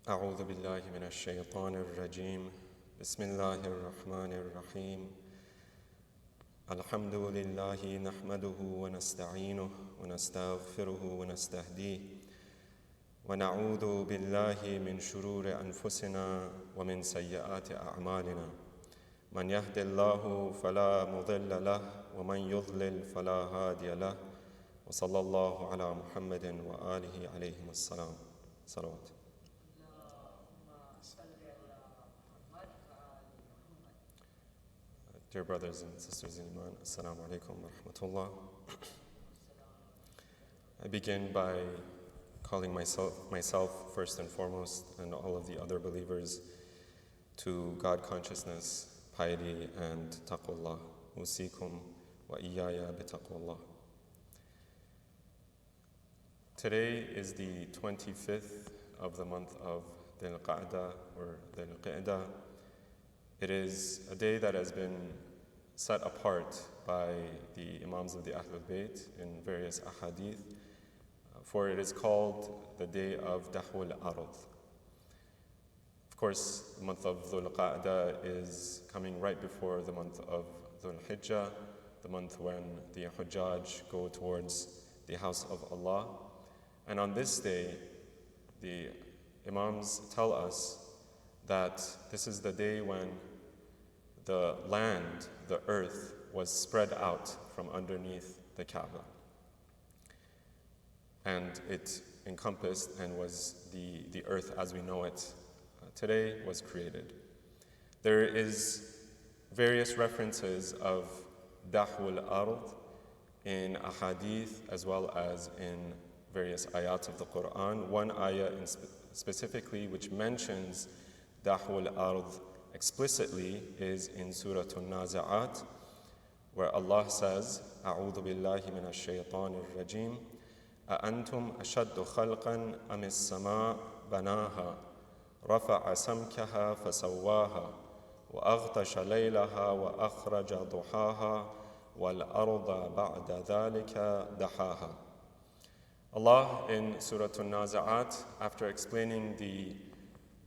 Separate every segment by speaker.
Speaker 1: أعوذ بالله من الشيطان الرجيم بسم الله الرحمن الرحيم الحمد لله نحمده ونستعينه ونستغفره ونستهديه ونعوذ بالله من شرور أنفسنا ومن سيئات أعمالنا من يهد الله فلا مضل له ومن يضلل فلا هادي له وصلى الله على محمد وآله عليهم السلام صلوات. Dear brothers and sisters in Iman, Assalamu alaikum wa rahmatullah. I begin by calling myself first and foremost, and all of the other believers, to God consciousness, piety, and taqwallah. Usikum wa iyaya bitaqwallah. Today is the 25th of the month of Dhul Qa'dah or Dhul Qa'dah. It is a day that has been set apart by the Imams of the Ahlul Bayt in various ahadith, for it is called the day of Dahwul Ard. Of course, the month of Dhul Qa'dah is coming right before the month of Dhul Hijjah, the month when the Hujjaj go towards the house of Allah. And on this day, the Imams tell us that this is the day when the land, the earth, was spread out from underneath the Kaaba. And it encompassed and was the earth as we know it today was created. There is various references of Dahwul Ard in ahadith as well as in various ayat of the Quran. One ayah specifically which mentions Dahwul Ard explicitly is in Surah An-Nazi'at, where Allah says, أعوذ بالله من الشيطان الرجيم أأنتم أشد خلقا أم السماء بناها رفع سمكها فسواها وأغطش ليلها وأخرج ضحاها والأرض بعد ذلك دحاها. Allah in Surah An-Nazi'at, after explaining the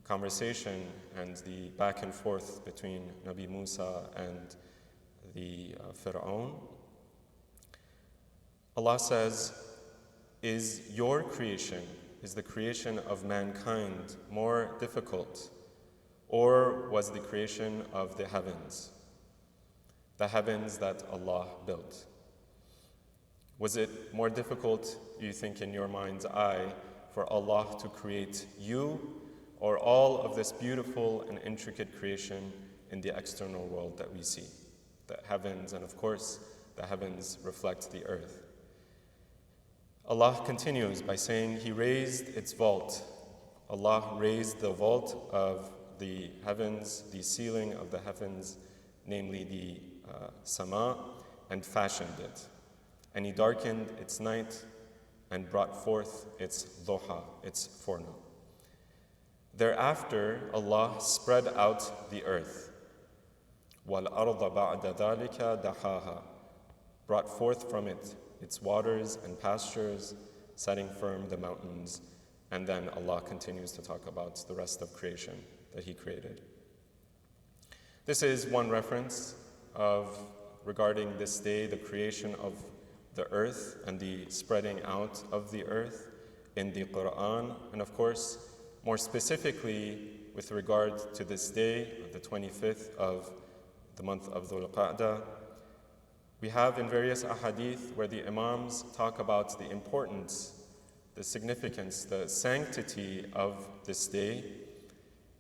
Speaker 1: conversation and the back and forth between Nabi Musa and the Fir'aun, Allah says, is your creation, is the creation of mankind more difficult, or was the creation of the heavens that Allah built? Was it more difficult, you think, in your mind's eye, for Allah to create you, or all of this beautiful and intricate creation in the external world that we see? The heavens, and of course, the heavens reflect the earth. Allah continues by saying He raised its vault. Allah raised the vault of the heavens, the ceiling of the heavens, namely the sama, and fashioned it. And He darkened its night and brought forth its duha, its forenoon. Thereafter, Allah spread out the earth. وَالْأَرْضَ بَعْدَ ذَلِكَ دَحَاهَا, brought forth from it its waters and pastures, setting firm the mountains. And then Allah continues to talk about the rest of creation that He created. This is one reference regarding this day, the creation of the earth and the spreading out of the earth in the Quran. And of course, more specifically with regard to this day, the 25th of the month of Dhul Qa'dah, we have in various ahadith where the Imams talk about the importance, the significance, the sanctity of this day.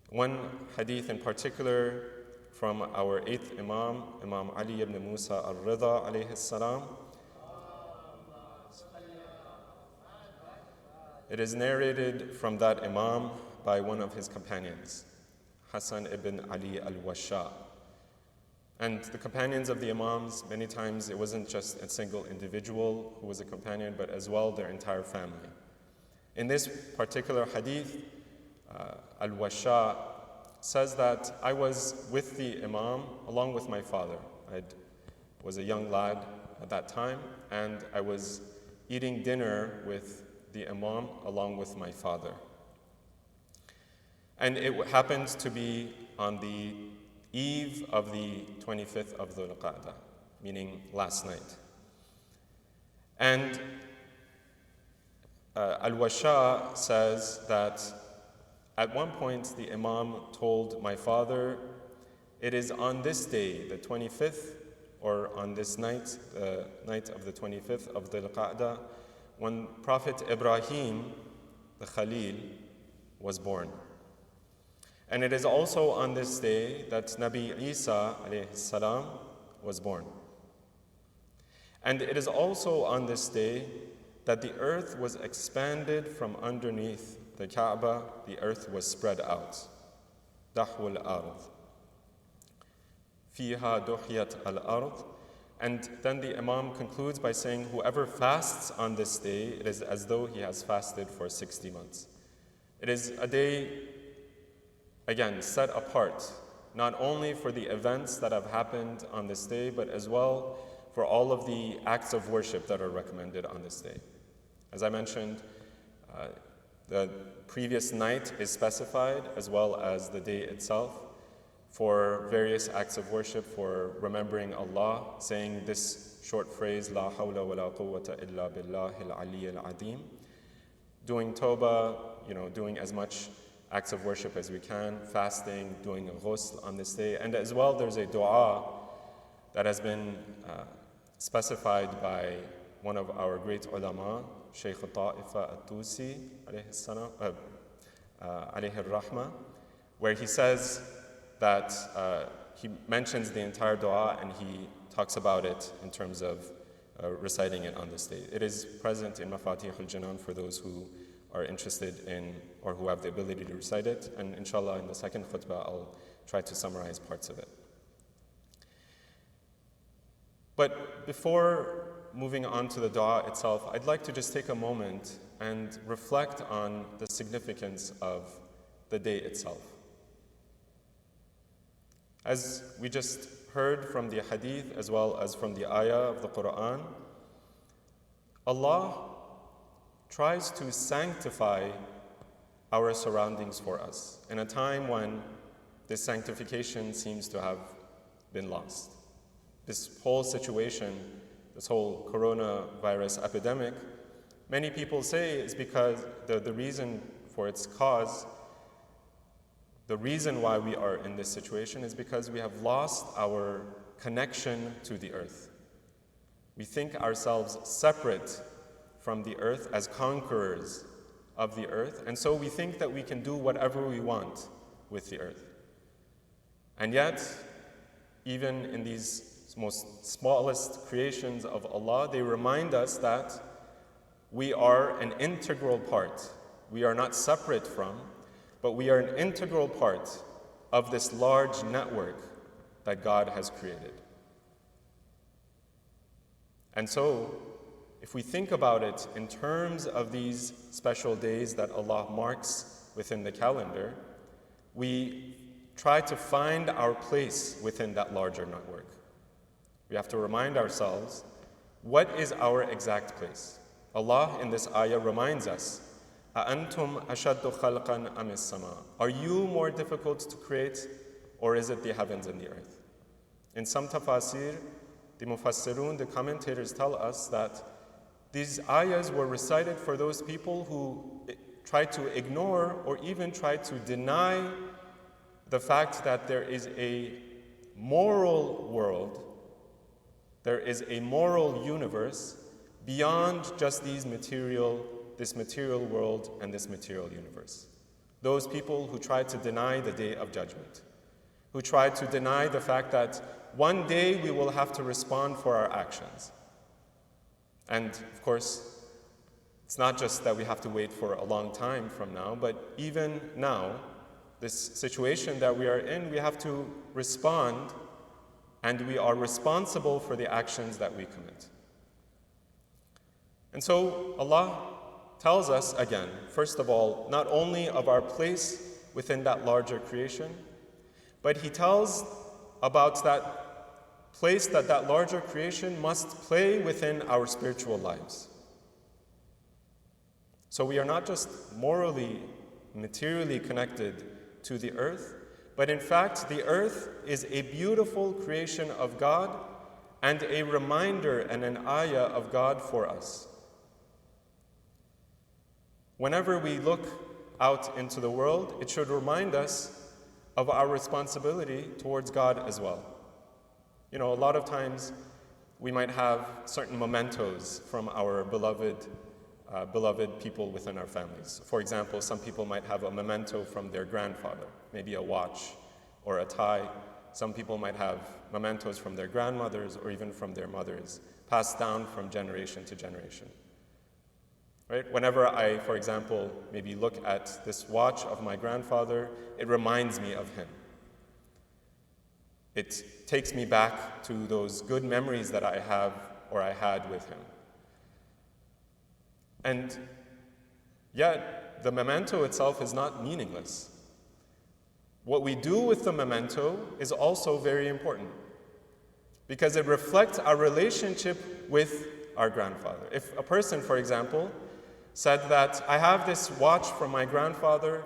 Speaker 1: One hadith in particular from our 8th Imam, Imam Ali ibn Musa al-Rida alayhi salam. It is narrated from that Imam by one of his companions, Hassan ibn Ali al-Washa. And the companions of the Imams, many times it wasn't just a single individual who was a companion, but as well their entire family. In this particular hadith, al-Washa says that I was with the Imam along with my father. I was a young lad at that time, and I was eating dinner with the Imam along with my father. And it happens to be on the eve of the 25th of Dhul Qa'dah, meaning last night. And Al-Washa says that at one point the Imam told my father, it is on this day, the 25th, or on this night, the night of the 25th of Dhul Qa'dah, when Prophet Ibrahim, the Khalil, was born. And it is also on this day that Nabi Isa alayhi salam was born. And it is also on this day that the earth was expanded from underneath the Kaaba, the earth was spread out. Dahwul ard. Fiha duhiyat al-ard. And then the Imam concludes by saying, whoever fasts on this day, it is as though he has fasted for 60 months. It is a day, again, set apart, not only for the events that have happened on this day, but as well for all of the acts of worship that are recommended on this day. As I mentioned, the previous night is specified, as well as the day itself, for various acts of worship, for remembering Allah, saying this short phrase, La hawla wa la quwwata illa billahi al-ali al-adim. Doing tawbah, doing as much acts of worship as we can, fasting, doing a ghusl on this day. And as well, there's a dua that has been specified by one of our great ulama, Sheikh Ta'ifa At-Tusi, alayhi rahma, where he says that he mentions the entire dua and he talks about it in terms of reciting it on this day. It is present in Mafatihul Janan for those who are interested in or who have the ability to recite it. And inshallah, in the second khutbah, I'll try to summarize parts of it. But before moving on to the dua itself, I'd like to just take a moment and reflect on the significance of the day itself. As we just heard from the hadith as well as from the ayah of the Quran, Allah tries to sanctify our surroundings for us in a time when this sanctification seems to have been lost. This whole situation, this whole coronavirus epidemic, many people say is because the reason for its cause, the reason why we are in this situation is because we have lost our connection to the earth. We think ourselves separate from the earth as conquerors of the earth, and so we think that we can do whatever we want with the earth. And yet, even in these most smallest creations of Allah, they remind us that we are an integral part. We are not separate from, but we are an integral part of this large network that God has created. And so, if we think about it in terms of these special days that Allah marks within the calendar, we try to find our place within that larger network. We have to remind ourselves, what is our exact place? Allah in this ayah reminds us, أَأَنْتُمْ أَشَدُّ خَلْقًا أَمِ السَّمَاءِ? Are you more difficult to create, or is it the heavens and the earth? In some tafasir, the mufassirun, the commentators tell us that these ayahs were recited for those people who try to ignore or even try to deny the fact that there is a moral world, there is a moral universe beyond just this material world and this material universe. Those people who try to deny the day of judgment, who try to deny the fact that one day we will have to respond for our actions. And of course, it's not just that we have to wait for a long time from now, but even now, this situation that we are in, we have to respond, and we are responsible for the actions that we commit. And so Allah tells us again, first of all, not only of our place within that larger creation, but He tells about that place that that larger creation must play within our spiritual lives. So we are not just morally, materially connected to the earth, but in fact, the earth is a beautiful creation of God and a reminder and an ayah of God for us. Whenever we look out into the world, it should remind us of our responsibility towards God as well. You know, a lot of times we might have certain mementos from our beloved people within our families. For example, some people might have a memento from their grandfather, maybe a watch or a tie. Some people might have mementos from their grandmothers or even from their mothers, passed down from generation to generation. Right? Whenever I, for example, maybe look at this watch of my grandfather, it reminds me of him. It takes me back to those good memories that I have or I had with him. And yet, the memento itself is not meaningless. What we do with the memento is also very important because it reflects our relationship with our grandfather. If a person, for example, said that I have this watch from my grandfather,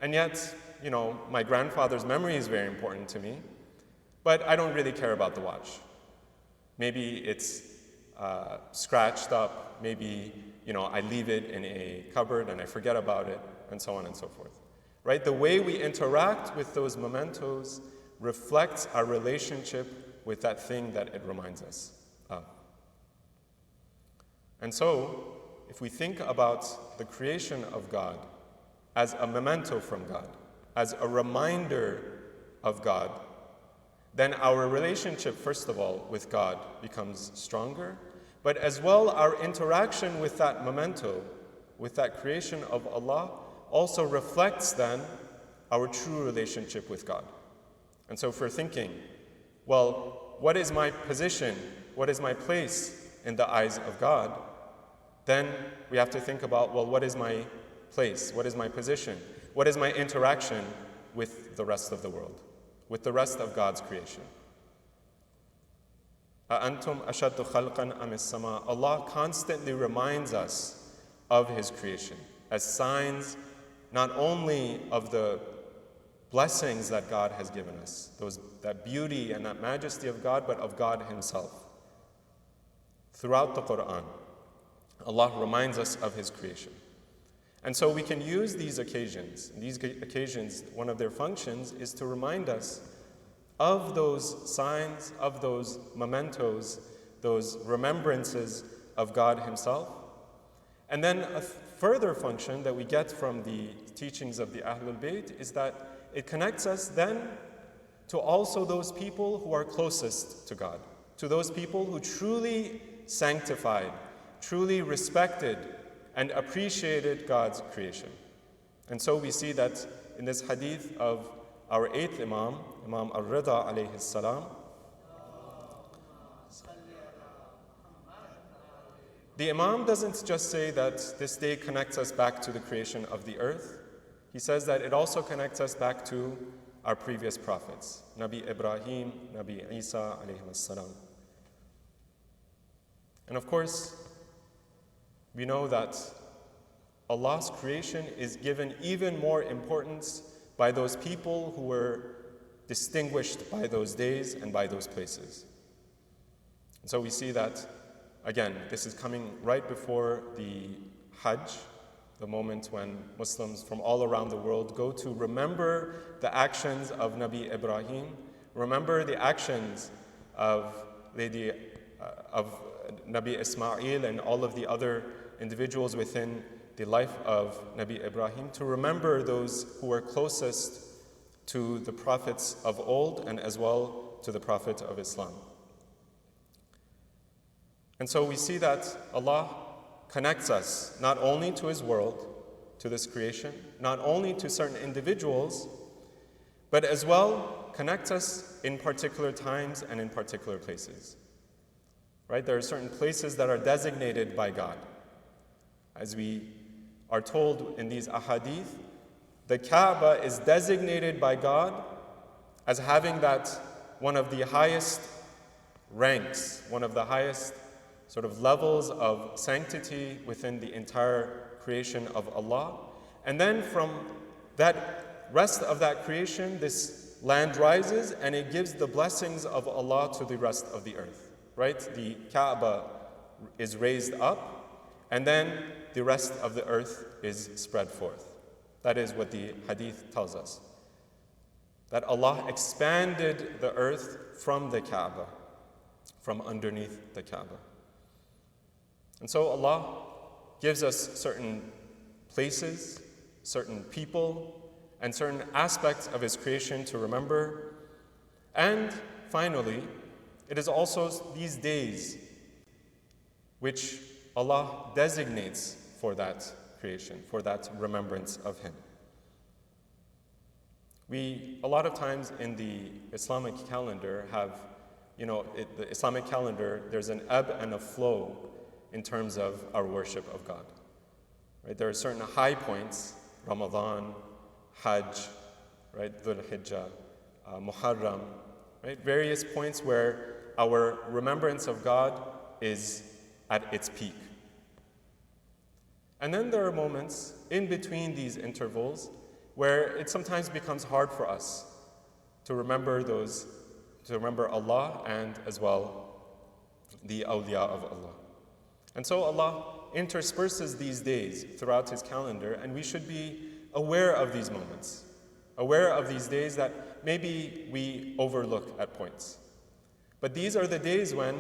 Speaker 1: and yet, you know, my grandfather's memory is very important to me, but I don't really care about the watch. Maybe it's scratched up, maybe, you know, I leave it in a cupboard and I forget about it, and so on and so forth. Right? The way we interact with those mementos reflects our relationship with that thing that it reminds us of. And so, if we think about the creation of God as a memento from God, as a reminder of God, then our relationship, first of all, with God becomes stronger, but as well our interaction with that memento, with that creation of Allah, also reflects then our true relationship with God. And so if we're thinking, well, what is my position? What is my place in the eyes of God? Then we have to think about, well, what is my place? What is my position? What is my interaction with the rest of the world, with the rest of God's creation? أَأَنْتُمْ أَشَدُّ خَلْقًا أَمِ السَّمَاءِ? Allah constantly reminds us of His creation as signs not only of the blessings that God has given us, that beauty and that majesty of God, but of God Himself. Throughout the Quran, Allah reminds us of His creation. And so we can use these occasions. These occasions, one of their functions is to remind us of those signs, of those mementos, those remembrances of God Himself. And then a further function that we get from the teachings of the Ahlul Bayt is that it connects us then to also those people who are closest to God, to those people who truly sanctified, truly respected and appreciated God's creation. And so we see that in this hadith of our 8th Imam, Imam Al-Rida alayhi salam, the Imam doesn't just say that this day connects us back to the creation of the earth. He says that it also connects us back to our previous prophets, Nabi Ibrahim, Nabi Isa alayhi salam. And of course, we know that Allah's creation is given even more importance by those people who were distinguished by those days and by those places. And so we see that, again, this is coming right before the Hajj, the moment when Muslims from all around the world go to remember the actions of Nabi Ibrahim, remember the actions of Nabi Ismail and all of the other individuals within the life of Nabi Ibrahim, to remember those who were closest to the prophets of old and as well to the Prophet of Islam. And so we see that Allah connects us not only to His world, to this creation, not only to certain individuals, but as well connects us in particular times and in particular places. Right? There are certain places that are designated by God. As we are told in these ahadith, the Kaaba is designated by God as having that one of the highest ranks, one of the highest sort of levels of sanctity within the entire creation of Allah. And then from that rest of that creation, this land rises and it gives the blessings of Allah to the rest of the earth, right? The Kaaba is raised up and then the rest of the earth is spread forth. That is what the hadith tells us. That Allah expanded the earth from the Kaaba, from underneath the Kaaba. And so Allah gives us certain places, certain people, and certain aspects of His creation to remember. And finally, it is also these days which Allah designates for that creation, for that remembrance of Him. We, a lot of times in the Islamic calendar have, the Islamic calendar, there's an ebb and a flow in terms of our worship of God. Right? There are certain high points, Ramadan, Hajj, right? Dhul Hijjah, Muharram, right? Various points where our remembrance of God is at its peak. And then there are moments in between these intervals where it sometimes becomes hard for us to remember Allah and as well the awliya of Allah. And so Allah intersperses these days throughout His calendar, and we should be aware of these moments, aware of these days that maybe we overlook at points. But these are the days when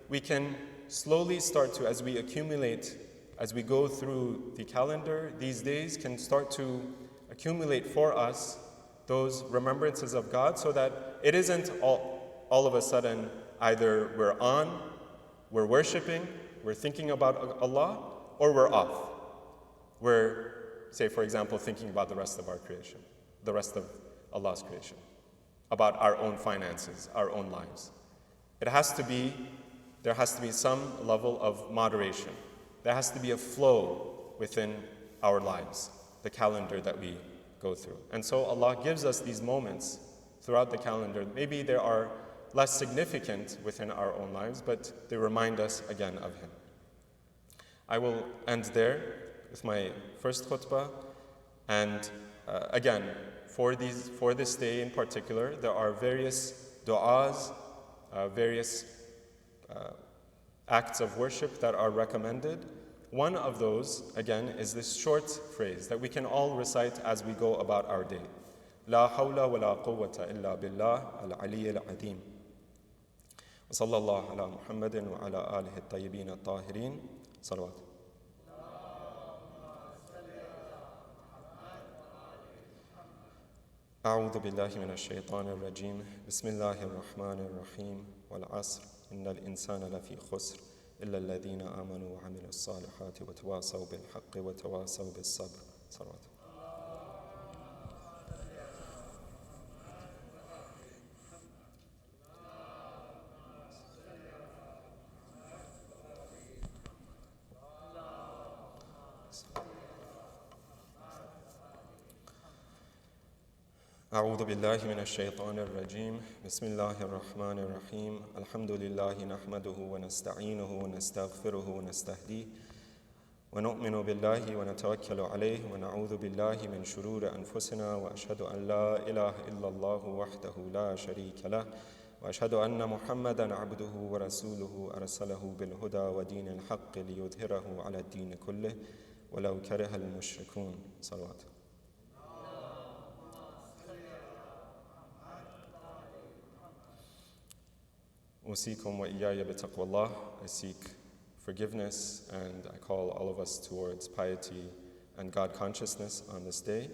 Speaker 1: we can slowly start to, as we accumulate, as we go through the calendar, these days can start to accumulate for us those remembrances of God, so that it isn't all of a sudden either we're worshiping, we're thinking about Allah, or we're off. We're, say for example, thinking about the rest of our creation, the rest of Allah's creation, about our own finances, our own lives. There has to be some level of moderation. There has to be a flow within our lives, the calendar that we go through. And so Allah gives us these moments throughout the calendar. Maybe they are less significant within our own lives, but they remind us again of Him. I will end there with my first khutbah. And again, for this day in particular, there are various du'as, various acts of worship that are recommended. One of those, again, is this short phrase that we can all recite as we go about our day. La hawla wa la quwwata illa billah al-ali al-azim. Wa sallallahu ala Muhammadin wa ala alihi at-tayyibin at-tahirin. Salawat. أعوذ بالله من الشيطان الرجيم بسم الله الرحمن الرحيم والعصر إن الإنسان لفي خسر إلا الذين آمنوا وعملوا الصالحات وتواصوا بالحق وتواصوا بالصبر. صلوات. أعوذ بالله من الشيطان الرجيم بسم الله الرحمن الرحيم الحمد لله نحمده ونستعينه ونستغفره ونستهديه ونؤمن بالله ونتوكل عليه ونعوذ بالله من شرور أنفسنا وأشهد أن لا إله إلا الله وحده لا شريك له وأشهد أن محمدا عبده ورسوله أرسله بالهدى ودين الحق ليظهره على الدين كله ولو كره المشركون. صلوات. أوصيكم وإياي بتقوى الله. I seek forgiveness and I call all of us towards piety and God consciousness on this day.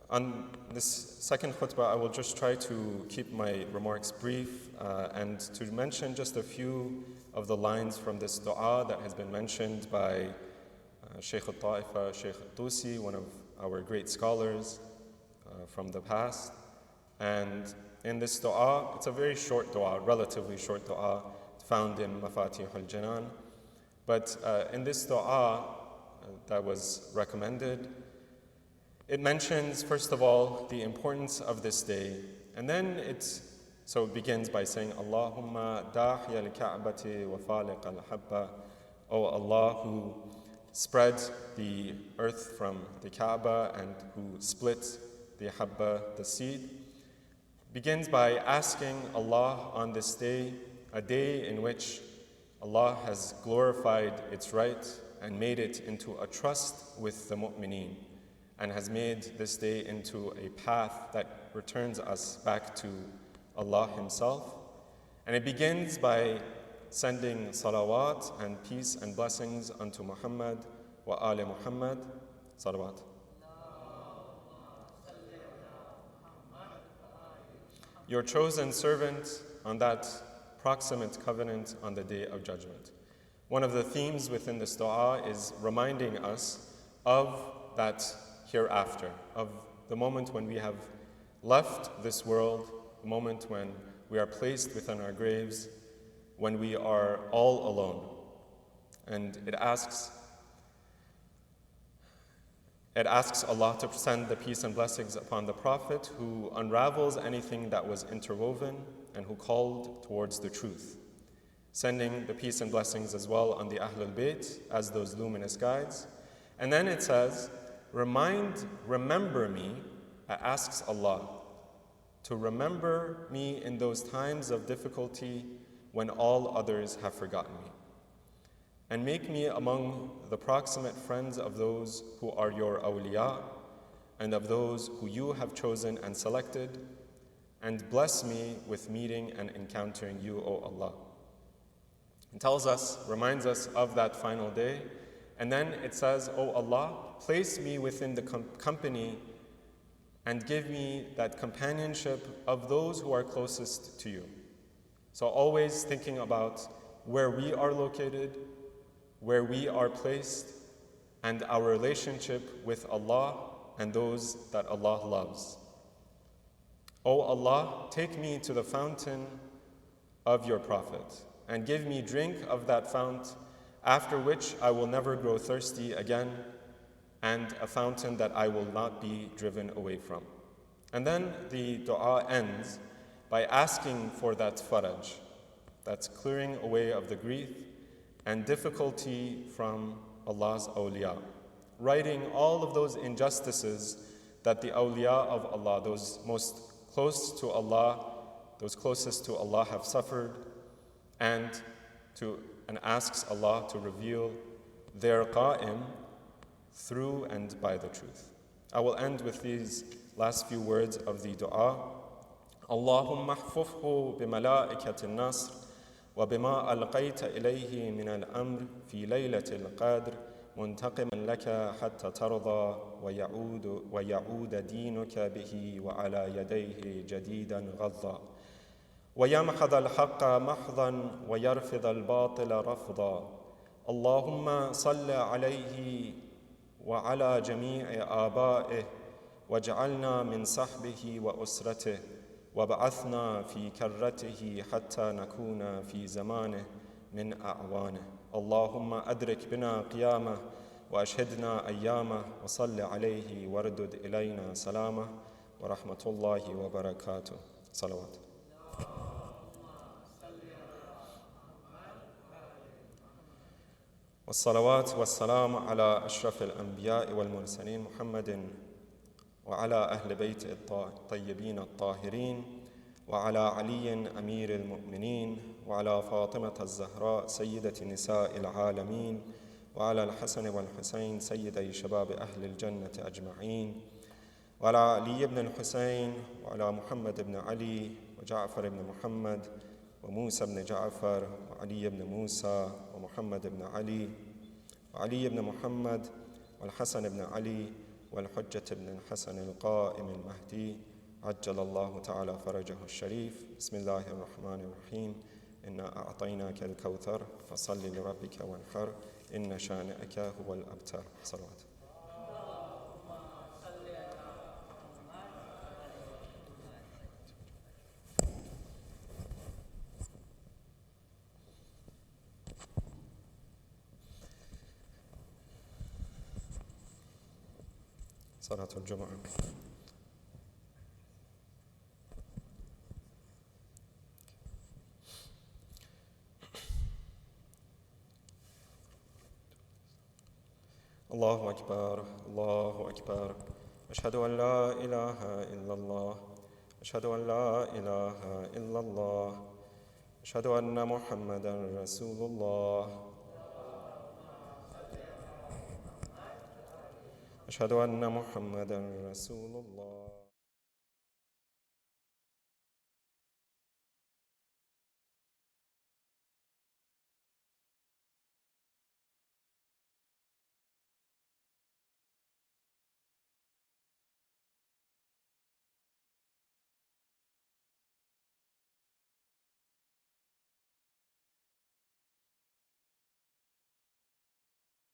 Speaker 1: On this second khutbah, I will just try to keep my remarks brief and to mention just a few of the lines from this dua that has been mentioned by Sheikh al-Ta'ifa, Sheikh al-Tusi, one of our great scholars from the past. And in this dua, it's a very short dua, relatively short dua, found in Mafatih al-Janan. But in this dua that was recommended, it mentions, first of all, the importance of this day. And then it begins by saying, Allahumma dahiya al-Ka'bati wa faliq al-habba. O Allah, who spread the earth from the Kaaba and who split the habba, the seed, begins by asking Allah on this day, a day in which Allah has glorified its right and made it into a trust with the mu'mineen, and has made this day into a path that returns us back to Allah Himself. And it begins by sending salawat and peace and blessings unto Muhammad wa ali Muhammad. Salawat. Your chosen servant on that proximate covenant on the day of judgment. One of the themes within this dua is reminding us of that hereafter, of the moment when we have left this world, the moment when we are placed within our graves, when we are all alone. And it asks Allah to send the peace and blessings upon the Prophet who unravels anything that was interwoven and who called towards the truth. Sending the peace and blessings as well on the Ahlul Bayt as those luminous guides. And then it says, remember me, asks Allah, to remember me in those times of difficulty when all others have forgotten me. And make me among the proximate friends of those who are your awliya and of those who you have chosen and selected, and bless me with meeting and encountering you, O Allah. It tells us, reminds us of that final day, and then it says, O Allah, place me within the company and give me that companionship of those who are closest to you. So always thinking about where we are located, where we are placed, and our relationship with Allah and those that Allah loves. O Allah, take me to the fountain of your Prophet and give me drink of that fount, after which I will never grow thirsty again, and a fountain that I will not be driven away from. And then the dua ends by asking for that faraj, that's clearing away of the grief and difficulty from Allah's awliya, righting all of those injustices that the awliya of Allah, those most close to Allah, those closest to Allah have suffered, and asks Allah to reveal their qa'im through and by the truth. I will end with these last few words of the dua. Allahumma ahfufhu bimalaikati al-nasr wa bima alqayta ilayhi min al-amr fi laylatil qadr muntaqiman laka hatta tarda wa ya'ud dinuka bihi wa ala yadayhi jadidan ghadda ويمحض الحق محضا ويرفض الباطل رفضا اللهم صل عليه وعلى جميع آبائه واجعلنا من صحبه وأسرته وابعثنا في كرته حتى نكون في زمانه من أعوانه اللهم أدرك بنا قيامه وأشهدنا أيامه وصل عليه واردد إلينا سلامه ورحمة الله وبركاته صلوات. والصلوات والسلام على أشرف الأنبياء والمرسلين محمد وعلى أهل بيت الطيبين الطاهرين وعلى علي أمير المؤمنين وعلى فاطمة الزهراء سيدة نساء العالمين وعلى الحسن والحسين سيدي شباب أهل الجنة أجمعين وعلى علي بن الحسين وعلى محمد بن علي وجعفر بن محمد وموسى بن جعفر وعلي بن موسى ومحمد بن علي وعلي بن محمد والحسن بن علي والحجة بن الحسن القائم المهدي عجل الله تعالى فرجه الشريف بسم الله الرحمن الرحيم إنا أعطيناك الكوثر فصل لربك وانحر إن شانئك هو الأبتر صلوات. صلاة الجمعة. الله أكبر الله أكبر أشهد أن لا إله إلا الله أشهد أن لا إله إلا الله أشهد أن محمدا رسول الله أشهد أن محمدا رسول الله